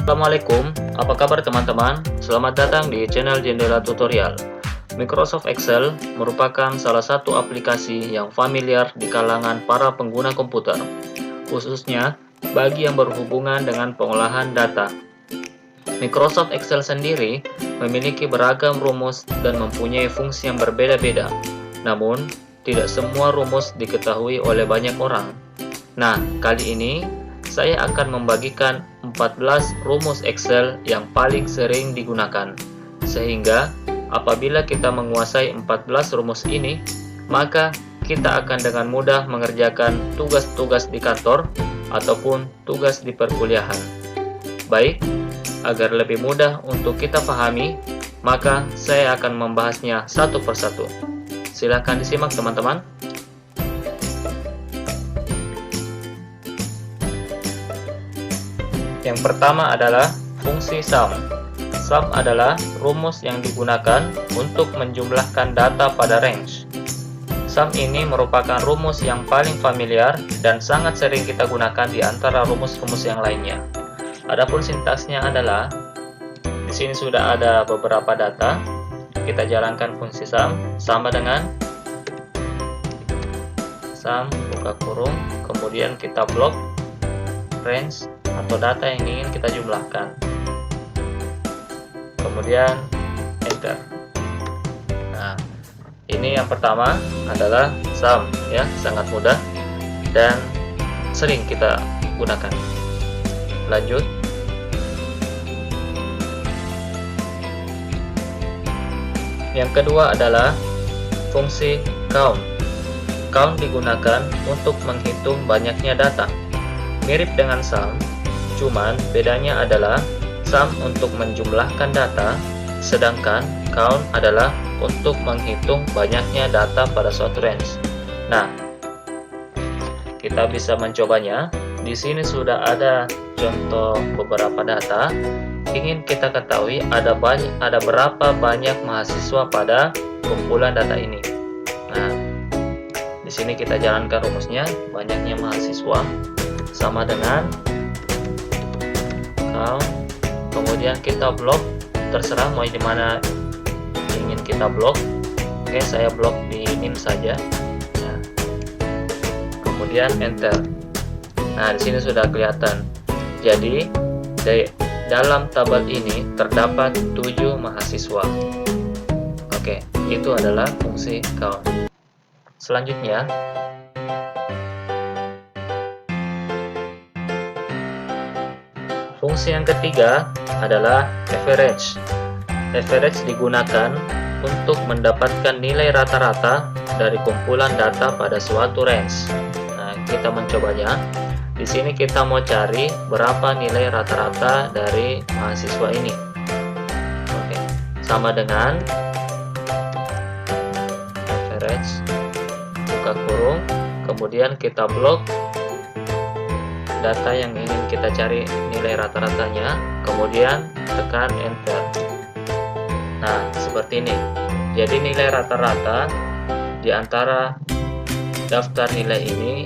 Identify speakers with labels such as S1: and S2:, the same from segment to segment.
S1: Assalamualaikum, apa kabar teman-teman? Selamat datang di channel Jendela Tutorial. Microsoft Excel merupakan salah satu aplikasi yang familiar di kalangan para pengguna komputer, khususnya bagi yang berhubungan dengan pengolahan data. Microsoft Excel sendiri memiliki beragam rumus dan mempunyai fungsi yang berbeda-beda. Namun, tidak semua rumus diketahui oleh banyak orang. Nah, kali ini saya akan membagikan 14 rumus Excel yang paling sering digunakan. Sehingga, apabila kita menguasai 14 rumus ini, maka kita akan dengan mudah mengerjakan tugas-tugas di kantor ataupun tugas di perkuliahan. Baik, agar lebih mudah untuk kita pahami, maka saya akan membahasnya satu persatu. Silahkan disimak teman-teman. Yang pertama adalah fungsi sum. Sum adalah rumus yang digunakan untuk menjumlahkan data pada range. Sum ini merupakan rumus yang paling familiar dan sangat sering kita gunakan di antara rumus-rumus yang lainnya. Adapun sintaksnya adalah, di sini sudah ada beberapa data. Kita jalankan fungsi sum sama dengan sum buka kurung, kemudian kita blok range atau data yang ingin kita jumlahkan, kemudian enter. Nah, ini yang pertama adalah sum, ya, sangat mudah dan sering kita gunakan. Lanjut. Yang kedua adalah fungsi count. Count digunakan untuk menghitung banyaknya data. Mirip dengan sum, cuman bedanya adalah sum untuk menjumlahkan data, sedangkan count adalah untuk menghitung banyaknya data pada suatu range. Nah, kita bisa mencobanya. Di sini sudah ada contoh beberapa data. Ingin kita ketahui ada berapa banyak mahasiswa pada kumpulan data ini. Nah, di sini kita jalankan rumusnya, banyaknya mahasiswa sama dengan count, kemudian kita blok, terserah mau di mana ingin kita blok. Oke, saya blok di min saja. Nah, kemudian enter. Nah, di sini sudah kelihatan. Jadi dalam tabel ini terdapat 7 mahasiswa. Oke, itu adalah fungsi count. Selanjutnya, fungsi yang ketiga adalah average. Average digunakan untuk mendapatkan nilai rata-rata dari kumpulan data pada suatu range. Nah, kita mencobanya. Di sini kita mau cari berapa nilai rata-rata dari mahasiswa ini. Oke, sama dengan average buka kurung, kemudian kita blok data yang ingin kita cari nilai rata-ratanya, kemudian tekan enter. Nah, seperti ini. Jadi nilai rata-rata di antara daftar nilai ini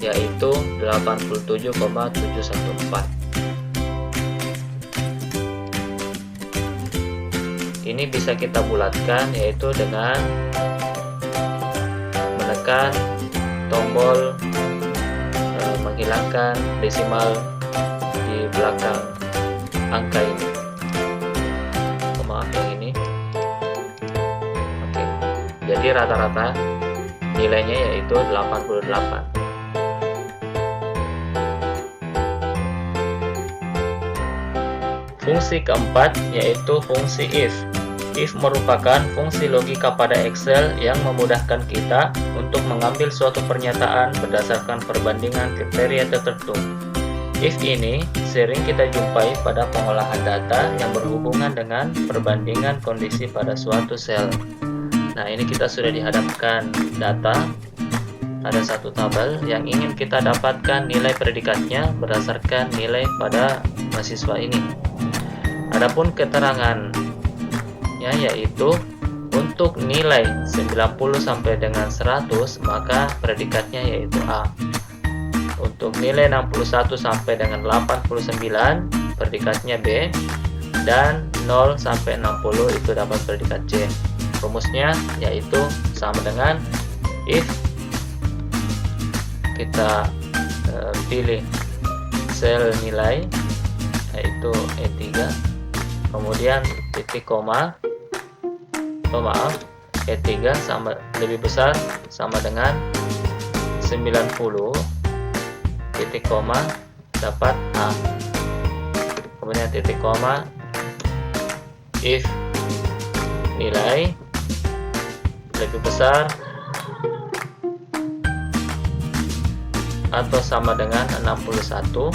S1: yaitu 87,714. Ini bisa kita bulatkan yaitu dengan menekan tombol menghilangkan desimal di belakang angka ini. Maaf yang ini. Oke. Jadi rata-rata nilainya yaitu 88. Fungsi keempat yaitu fungsi if. If merupakan fungsi logika pada Excel yang memudahkan kita untuk mengambil suatu pernyataan berdasarkan perbandingan kriteria tertentu. If ini sering kita jumpai pada pengolahan data yang berhubungan dengan perbandingan kondisi pada suatu sel. Nah, ini kita sudah dihadapkan data. Ada satu tabel yang ingin kita dapatkan nilai predikatnya berdasarkan nilai pada mahasiswa ini. Adapun keterangan yaitu untuk nilai 90 sampai dengan 100 maka predikatnya yaitu A. Untuk nilai 61 sampai dengan 89 predikatnya B, dan 0 sampai 60 itu dapat predikat C. Rumusnya yaitu sama dengan if kita pilih sel nilai yaitu E3, kemudian titik koma, E3 sama lebih besar sama dengan 90, titik koma dapat A, kemudian titik koma if nilai lebih besar atau sama dengan 61,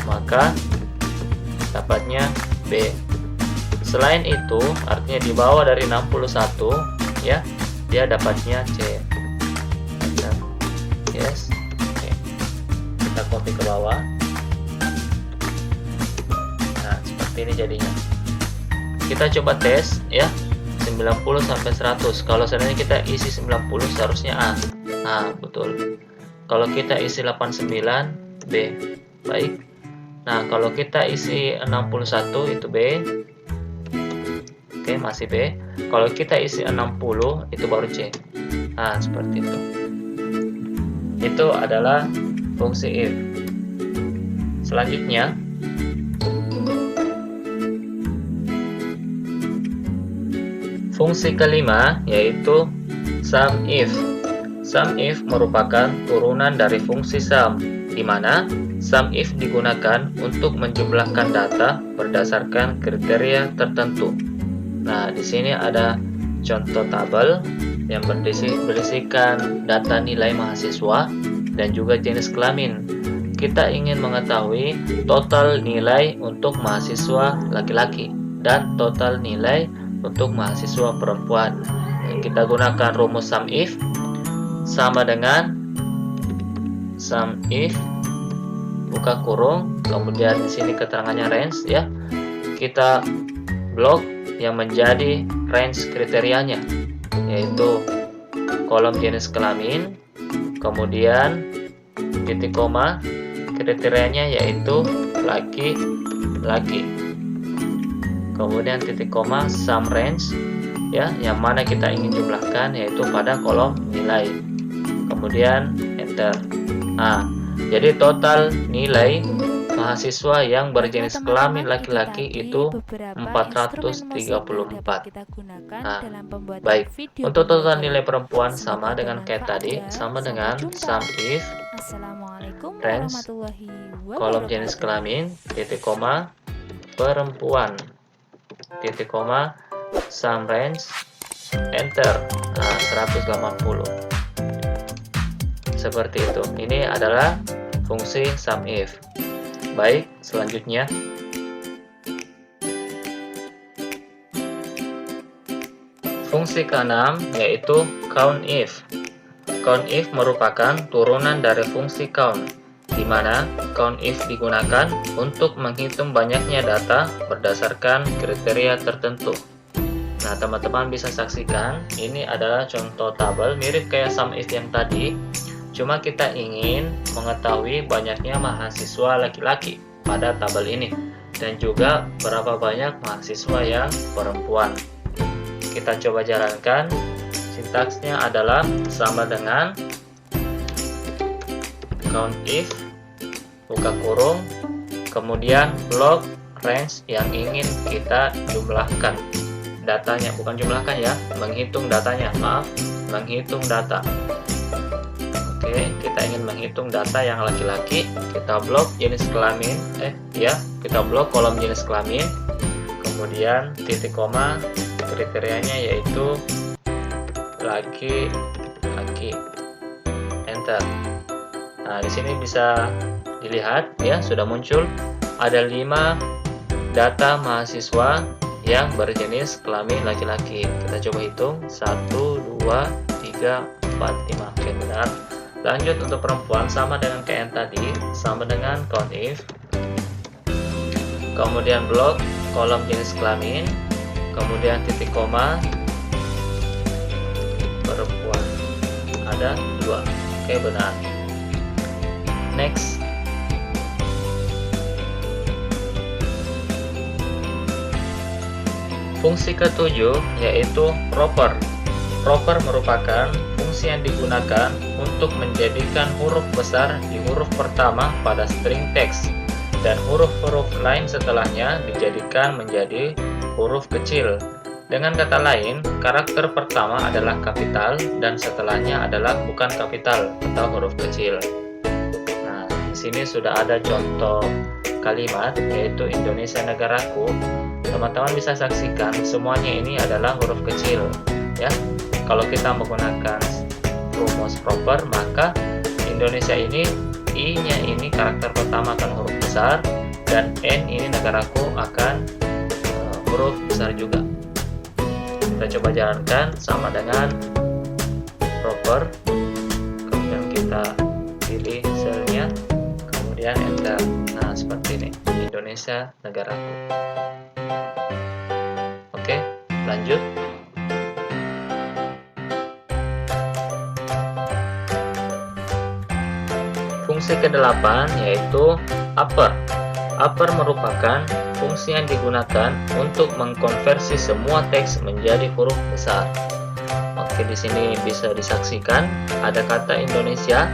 S1: maka dapatnya B. Selain itu, artinya di bawah dari 61 ya, dia dapatnya C. Yes. Oke. Kita copy ke bawah. Nah, seperti ini jadinya. Kita coba tes ya. 90 sampai 100. Kalau seandainya kita isi 90 seharusnya A. Nah, betul. Kalau kita isi 89 B. Baik. Nah, kalau kita isi 61 itu B. Oke, masih B. Kalau kita isi 60 itu baru C. Nah, seperti itu. Itu adalah fungsi if. Selanjutnya, fungsi kelima yaitu sum if. Sum if merupakan turunan dari fungsi sum, di mana sum if digunakan untuk menjumlahkan data berdasarkan kriteria tertentu. Nah, di sini ada contoh tabel yang berisikan data nilai mahasiswa dan juga jenis kelamin. Kita ingin mengetahui total nilai untuk mahasiswa laki-laki dan total nilai untuk mahasiswa perempuan. Kita gunakan rumus sum if sama dengan sum if buka kurung, kemudian di sini keterangannya range ya. Kita blok yang menjadi range kriterianya, yaitu kolom jenis kelamin, kemudian titik koma, kriterianya yaitu laki-laki, kemudian titik koma sum range ya, yang mana kita ingin jumlahkan yaitu pada kolom nilai, kemudian enter. Nah, jadi total nilai mahasiswa yang berjenis kelamin laki-laki itu 434. Nah, baik. Untuk total nilai perempuan sama dengan kayak tadi, sama dengan sum if range kolom jenis kelamin titik koma perempuan titik koma sum range enter. Nah, 180. Seperti itu. Ini adalah fungsi sum if. Baik, selanjutnya fungsi keenam yaitu count if. Count if merupakan turunan dari fungsi count, di mana count if digunakan untuk menghitung banyaknya data berdasarkan kriteria tertentu. Nah, teman-teman bisa saksikan, ini adalah contoh tabel mirip kayak sum if yang tadi. Cuma kita ingin mengetahui banyaknya mahasiswa laki-laki pada tabel ini dan juga berapa banyak mahasiswa yang perempuan. Kita coba jalankan. Sintaksnya adalah sama dengan count if buka kurung, kemudian blok range yang ingin kita jumlahkan datanya, bukan jumlahkan ya, menghitung datanya, maaf, menghitung data. Oke, kita ingin menghitung data yang laki-laki, kita blok jenis kelamin, kita blok kolom jenis kelamin, kemudian titik koma, kriterianya yaitu laki-laki, enter. Nah, di sini bisa dilihat ya, sudah muncul ada 5 data mahasiswa yang berjenis kelamin laki-laki. Kita coba hitung 1, 2, 3, 4, 5. Oke, benar. Lanjut untuk perempuan sama dengan kayak yang tadi, sama dengan count if, kemudian blok kolom jenis kelamin, kemudian titik koma perempuan, ada 2. Oke, benar. Next, Fungsi ketujuh yaitu proper. Proper merupakan fungsi yang digunakan untuk menjadikan huruf besar di huruf pertama pada string teks dan huruf-huruf lain setelahnya dijadikan menjadi huruf kecil. Dengan kata lain, karakter pertama adalah kapital dan setelahnya adalah bukan kapital atau huruf kecil. Nah, di sini sudah ada contoh kalimat yaitu Indonesia negaraku. Teman-teman bisa saksikan semuanya ini adalah huruf kecil, ya. Kalau kita menggunakan rumus proper, maka Indonesia ini I-nya ini karakter pertama akan huruf besar dan N ini negaraku akan huruf besar juga. Kita coba jalankan sama dengan proper, kemudian kita pilih selnya, kemudian enter. Nah, seperti ini, Indonesia negaraku. Oke, lanjut. Fungsi ke-8 yaitu upper. Upper merupakan fungsi yang digunakan untuk mengkonversi semua teks menjadi huruf besar. Oke, di sini bisa disaksikan ada kata Indonesia.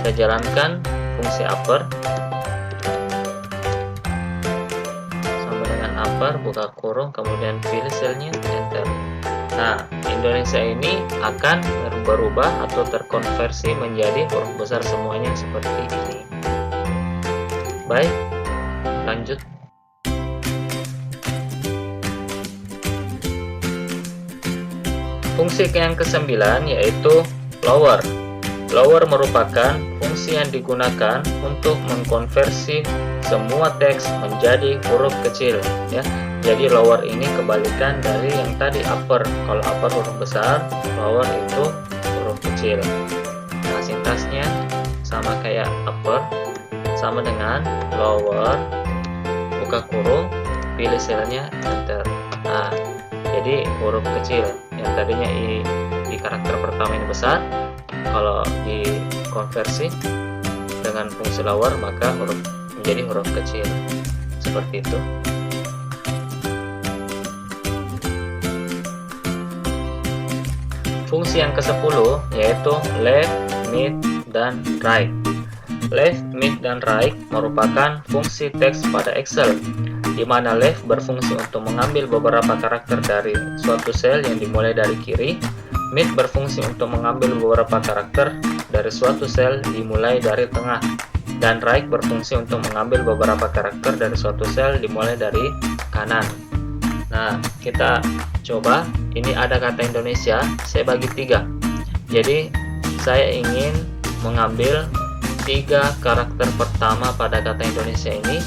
S1: Saya jalankan fungsi upper. Sama dengan upper, buka kurung, kemudian pilih selnya, enter. Nah, Indonesia ini akan berubah atau terkonversi menjadi huruf besar semuanya seperti ini. Baik, lanjut. Fungsi yang ke-9 yaitu lower. Lower merupakan fungsi yang digunakan untuk mengkonversi semua teks menjadi huruf kecil, ya. Jadi lower ini kebalikan dari yang tadi upper. Kalau upper huruf besar, lower itu huruf kecil. Nah, sintaksnya sama kayak upper, sama dengan lower, buka kurung, pilih selnya, enter. Nah, jadi huruf kecil yang tadinya di karakter pertama ini besar, kalau dikonversi dengan fungsi lower maka menjadi huruf kecil. Seperti itu. Fungsi yang ke-10 yaitu left, mid, dan right. Left, mid, dan right merupakan fungsi teks pada Excel, di mana left berfungsi untuk mengambil beberapa karakter dari suatu sel yang dimulai dari kiri, mid berfungsi untuk mengambil beberapa karakter dari suatu sel dimulai dari tengah, dan right berfungsi untuk mengambil beberapa karakter dari suatu sel dimulai dari kanan. Nah, kita coba, ini ada kata Indonesia, saya bagi 3. Jadi, saya ingin mengambil 3 karakter pertama pada kata Indonesia ini,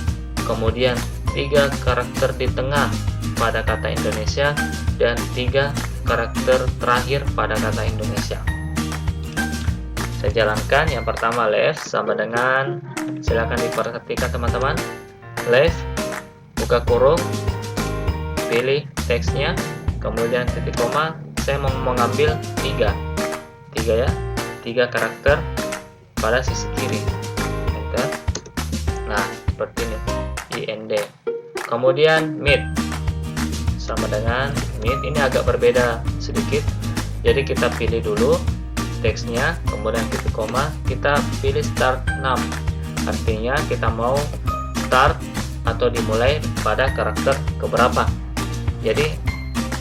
S1: kemudian 3 karakter di tengah pada kata Indonesia, dan 3 karakter terakhir pada kata Indonesia. Saya jalankan. Yang pertama left, sama dengan, silakan diperhatikan teman-teman, left, buka kurung, pilih teksnya, kemudian titik koma, saya mau mengambil 3 ya, 3 karakter pada sisi kiri, enter. Nah, seperti ini, IND. Kemudian mid, sama dengan mid, ini agak berbeda sedikit, jadi kita pilih dulu teksnya, kemudian titik koma, kita pilih start 6, artinya kita mau start atau dimulai pada karakter keberapa. Jadi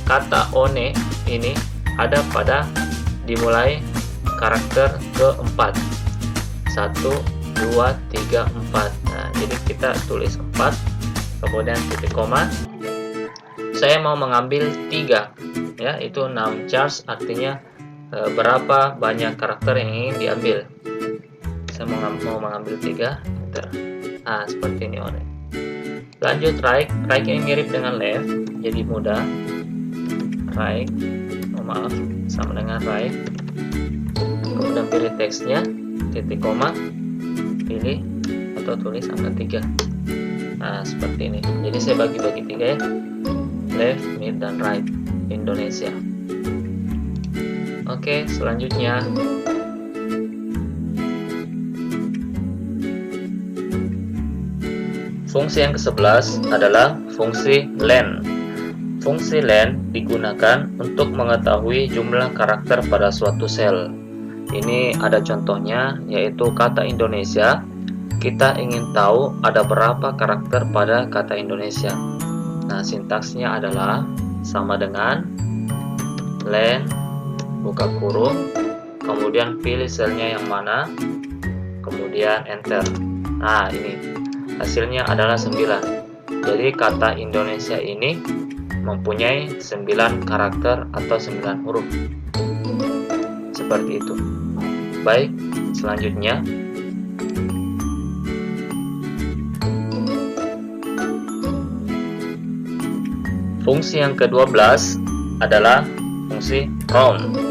S1: kata one ini ada pada dimulai karakter keempat, 1, 2, 3, 4. Nah, jadi kita tulis 4, kemudian titik koma, saya mau mengambil 3, ya, itu noun charge, artinya berapa banyak karakter yang ingin diambil. Saya mau mengambil 3, enter. Nah, seperti ini one. Lanjut right ini mirip dengan left, jadi mudah. Right, maaf, sama dengan right. Kemudian pilih teksnya, titik koma, pilih atau tulis angka 3. Nah, seperti ini. Jadi saya bagi 3 ya, left, mid, dan right, Indonesia. Oke, selanjutnya fungsi yang ke-11 adalah fungsi len. Fungsi len digunakan untuk mengetahui jumlah karakter pada suatu sel. Ini ada contohnya, yaitu kata Indonesia. Kita ingin tahu ada berapa karakter pada kata Indonesia. Nah, sintaksnya adalah sama dengan len, buka kurung, kemudian pilih selnya yang mana, kemudian enter. Nah, ini hasilnya adalah 9. Jadi kata Indonesia ini mempunyai 9 karakter atau 9 huruf. Seperti itu. Baik, selanjutnya fungsi yang ke-12 adalah fungsi round.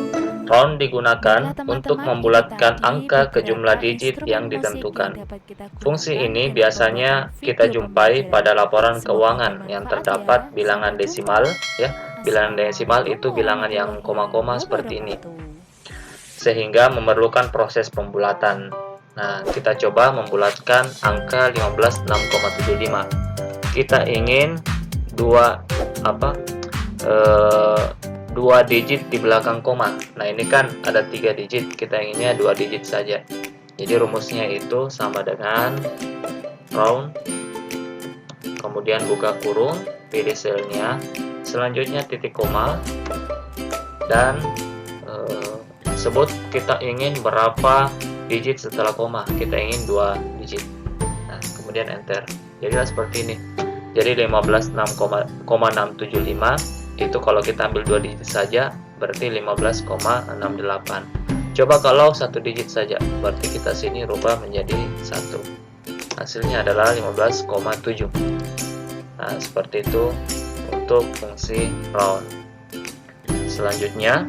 S1: Round digunakan untuk membulatkan angka ke jumlah digit yang ditentukan. Fungsi ini biasanya kita jumpai pada laporan keuangan yang terdapat bilangan desimal, ya. Bilangan desimal itu bilangan yang koma-koma seperti ini, sehingga memerlukan proses pembulatan. Nah, kita coba membulatkan angka 15,6,75. Kita ingin dua digit di belakang koma. Nah, ini kan ada 3 digit, kita inginnya 2 digit saja. Jadi rumusnya itu sama dengan round, kemudian buka kurung, pilih selnya, selanjutnya titik koma, dan sebut kita ingin berapa digit setelah koma. Kita ingin 2 digit. Nah, kemudian enter. Jadilah seperti ini. Jadi 15,675 itu kalau kita ambil 2 digit saja berarti 15,68. Coba kalau 1 digit saja, berarti kita sini rubah menjadi 1. Hasilnya adalah 15,7. Nah, seperti itu untuk fungsi round. Selanjutnya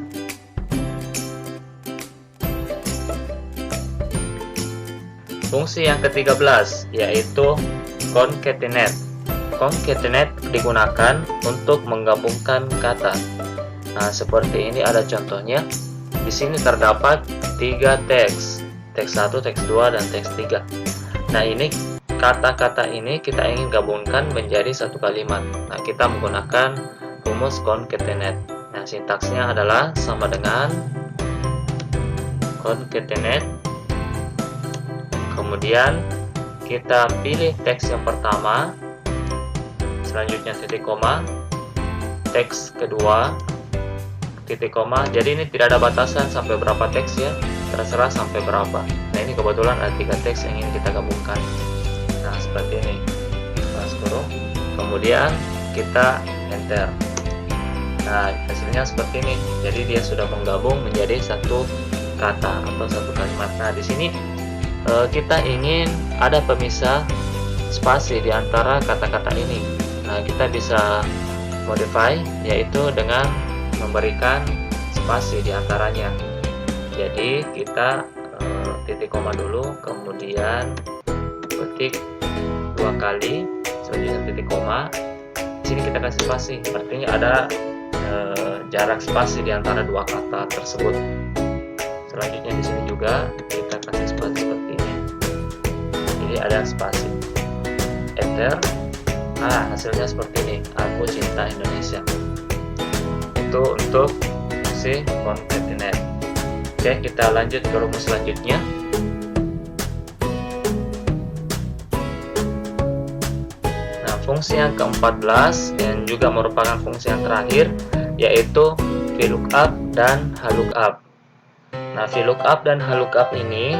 S1: fungsi yang ke-13 yaitu concatenate. Concatenate digunakan untuk menggabungkan kata. Nah, seperti ini ada contohnya. Di sini terdapat 3 teks. Teks 1, teks 2, dan teks 3. Nah, ini kata-kata ini kita ingin gabungkan menjadi satu kalimat. Nah, kita menggunakan rumus concatenate. Nah, sintaksnya adalah sama dengan concatenate. Kemudian kita pilih teks yang pertama, selanjutnya titik koma, teks kedua, titik koma. Jadi ini tidak ada batasan sampai berapa teks ya, terserah sampai berapa. Nah, ini kebetulan ada 3 teks yang ingin kita gabungkan. Nah, seperti ini. Baris kurung, kemudian kita enter. Nah, hasilnya seperti ini. Jadi dia sudah menggabung menjadi satu kata atau satu kalimat. Nah, di sini kita ingin ada pemisah spasi di antara kata-kata ini. Nah, kita bisa modify, yaitu dengan memberikan spasi di antaranya. Jadi kita titik koma dulu, kemudian ketik 2 kali, selanjutnya titik koma. Di sini kita kasih spasi, artinya ada jarak spasi di antara 2 kata tersebut. Selanjutnya di sini juga kita kasih spasi seperti ini. Jadi ada spasi. Enter. Nah, hasilnya seperti ini. Aku cinta Indonesia. Itu untuk fungsi concatenate. Oke, kita lanjut ke rumus selanjutnya. Nah, fungsi yang ke-14 dan juga merupakan fungsi yang terakhir yaitu VLOOKUP dan HLOOKUP. Nah, VLOOKUP dan HLOOKUP ini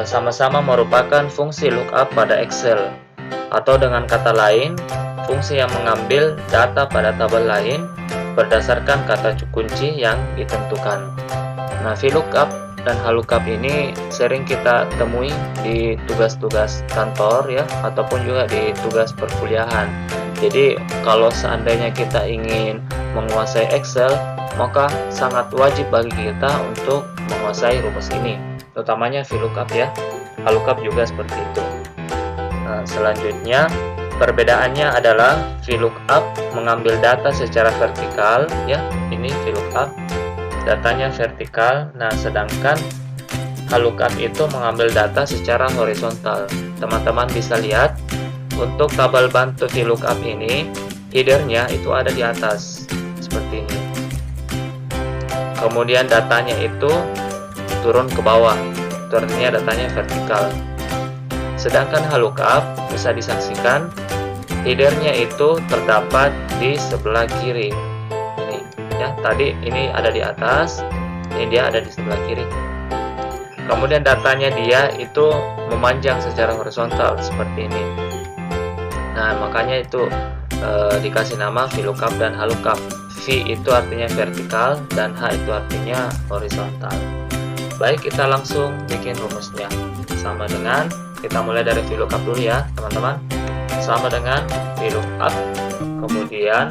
S1: sama-sama merupakan fungsi lookup pada Excel, atau dengan kata lain, fungsi yang mengambil data pada tabel lain berdasarkan kata kunci yang ditentukan. Nah, VLOOKUP dan HLOOKUP ini sering kita temui di tugas-tugas kantor ya, ataupun juga di tugas perkuliahan. Jadi kalau seandainya kita ingin menguasai Excel, maka sangat wajib bagi kita untuk menguasai rumus ini, utamanya VLOOKUP ya. HLOOKUP juga seperti itu. Nah, selanjutnya perbedaannya adalah VLOOKUP mengambil data secara vertikal ya, ini VLOOKUP datanya vertikal. Nah, sedangkan HLOOKUP itu mengambil data secara horizontal. Teman-teman bisa lihat untuk tabel bantu VLOOKUP ini headernya itu ada di atas seperti ini. Kemudian datanya itu turun ke bawah, itu artinya datanya vertikal. Sedangkan lookup bisa disaksikan headernya itu terdapat di sebelah kiri. Ini ya, tadi ini ada di atas, ini dia ada di sebelah kiri. Kemudian datanya dia itu memanjang secara horizontal seperti ini. Nah, makanya itu dikasih nama VLOOKUP dan HLOOKUP. V itu artinya vertikal dan H itu artinya horizontal. Baik, kita langsung bikin rumusnya. Sama dengan, kita mulai dari VLOOKUP dulu ya teman-teman. Sama dengan VLOOKUP, kemudian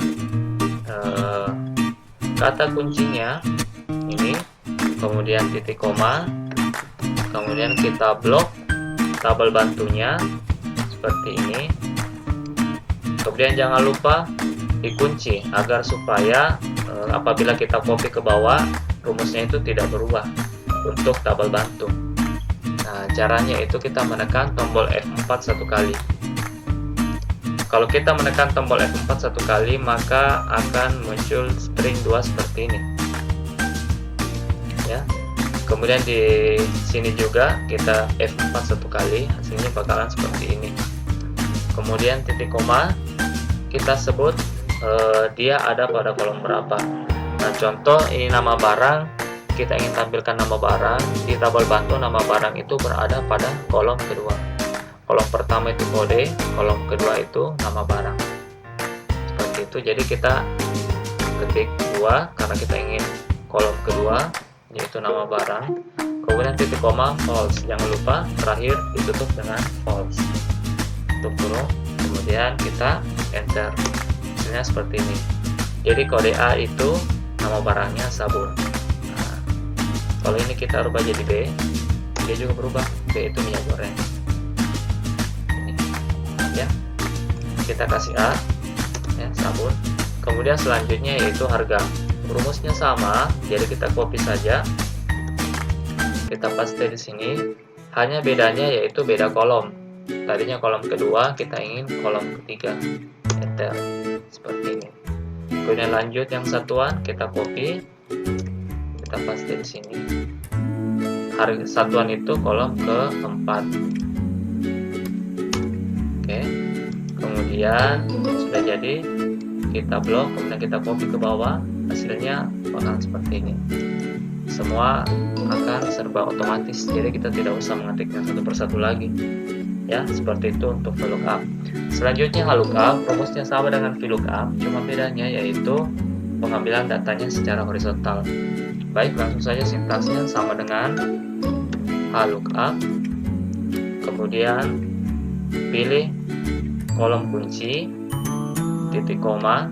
S1: kata kuncinya ini, kemudian titik koma, kemudian kita blok tabel bantunya seperti ini. Kemudian jangan lupa dikunci agar supaya apabila kita copy ke bawah, rumusnya itu tidak berubah untuk tabel bantu. Nah, caranya itu kita menekan tombol F4 satu kali. Kalau kita menekan tombol F4 satu kali, maka akan muncul string 2 seperti ini. Ya. Kemudian di sini juga kita F4 satu kali, hasilnya bakalan seperti ini. Kemudian titik koma, kita sebut dia ada pada kolom berapa. Nah, contoh ini nama barang, kita ingin tampilkan nama barang, di tabel bantu nama barang itu berada pada kolom kedua. Kolom pertama itu kode, kolom kedua itu nama barang. Seperti itu, jadi kita ketik 2 karena kita ingin kolom kedua, yaitu nama barang. Kemudian titik koma, false. Jangan lupa terakhir ditutup dengan false. Tutup kurung, kemudian kita enter. Hasilnya seperti ini. Jadi kode A itu nama barangnya sabun. Nah, kalau ini kita rubah jadi B, dia juga berubah. B itu minyak goreng. Ini, ya. Kita kasih A, ya, sabun. Kemudian selanjutnya yaitu harga. Rumusnya sama, jadi kita copy saja. Kita paste di sini. Hanya bedanya yaitu beda kolom. Tadinya kolom kedua, kita ingin kolom ketiga. Enter. Seperti ini. Kemudian lanjut yang satuan, kita copy, kita paste di sini. Harga satuan itu kolom keempat. Oke. Kemudian sudah jadi, kita blok, kemudian kita copy ke bawah, hasilnya bakal seperti ini. Semua akan serba otomatis, jadi kita tidak usah mengetiknya satu persatu lagi. Ya, seperti itu untuk VLOOKUP. Selanjutnya HLOOKUP, rumusnya sama dengan VLOOKUP, cuma bedanya yaitu pengambilan datanya secara horizontal. Baik, langsung saja sintaksnya sama dengan HLOOKUP. Kemudian pilih kolom kunci, titik koma,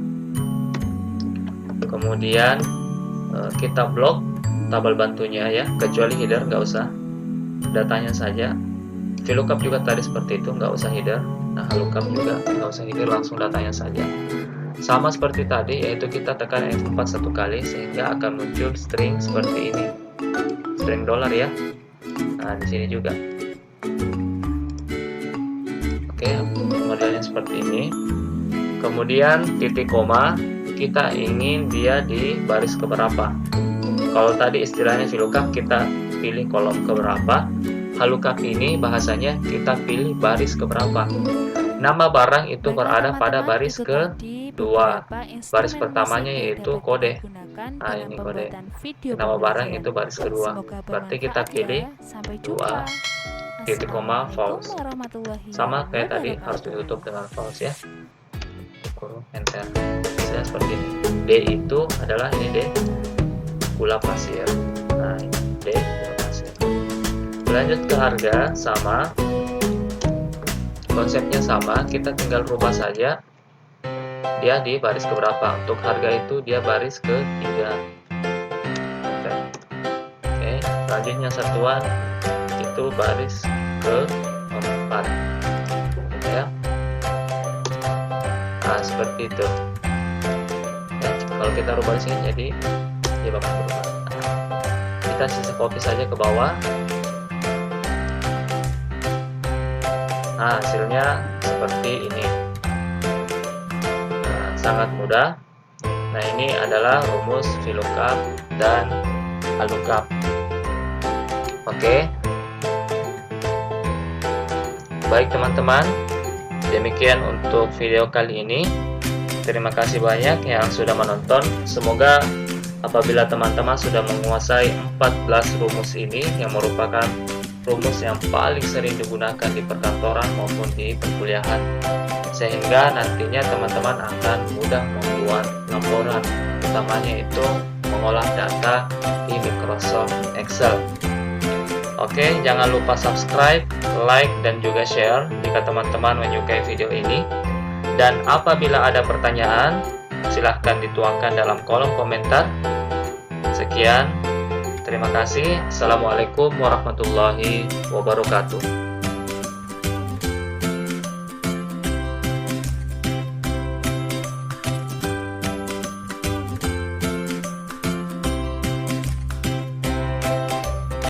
S1: kemudian kita blok tabel bantunya ya, kecuali header nggak usah, datanya saja. VLOOKUP juga tadi seperti itu, nggak usah header. Nah, HLOOKUP juga nggak usah header, langsung datanya saja. Sama seperti tadi, yaitu kita tekan F4 satu kali sehingga akan muncul string seperti ini, string $, ya. Nah, di sini juga. Oke, modelnya seperti ini. Kemudian titik koma, kita ingin dia di baris keberapa. Kalau tadi istilahnya VLOOKUP kita pilih kolom keberapa, HLOOKUP ini bahasanya kita pilih baris keberapa. Nama barang itu berada pada baris kedua. Baris pertamanya yaitu kode. Nah, ini kode. Nama barang itu baris kedua. Berarti kita pilih 2 titik koma false. Sama kayak tadi, harus ditutup dengan false ya. Kurung enter. Misalnya seperti ini. D itu adalah ini D, gula pasir. Nah, ini D gula pasir. Lanjut ke harga, sama konsepnya sama, kita tinggal rubah saja dia di baris keberapa. Untuk harga itu dia baris ketiga. Oke, selanjutnya satuan itu baris keempat ya. Nah, seperti itu ya. Kalau kita rubah di sini, jadi dia bakal berubah. Kita sisa copy saja ke bawah. Nah, hasilnya seperti ini. Nah, sangat mudah. Nah, ini adalah rumus VLOOKUP dan LOOKUP. Oke. Baik teman-teman, demikian untuk video kali ini. Terima kasih banyak yang sudah menonton. Semoga apabila teman-teman sudah menguasai 14 rumus ini, yang merupakan rumus yang paling sering digunakan di perkantoran maupun di perkuliahan, sehingga nantinya teman-teman akan mudah membuat laporan, utamanya itu mengolah data di Microsoft Excel. Oke, jangan lupa subscribe, like, dan juga share jika teman-teman menyukai video ini. Dan apabila ada pertanyaan, silahkan dituangkan dalam kolom komentar. Sekian, terima kasih. Assalamualaikum warahmatullahi wabarakatuh.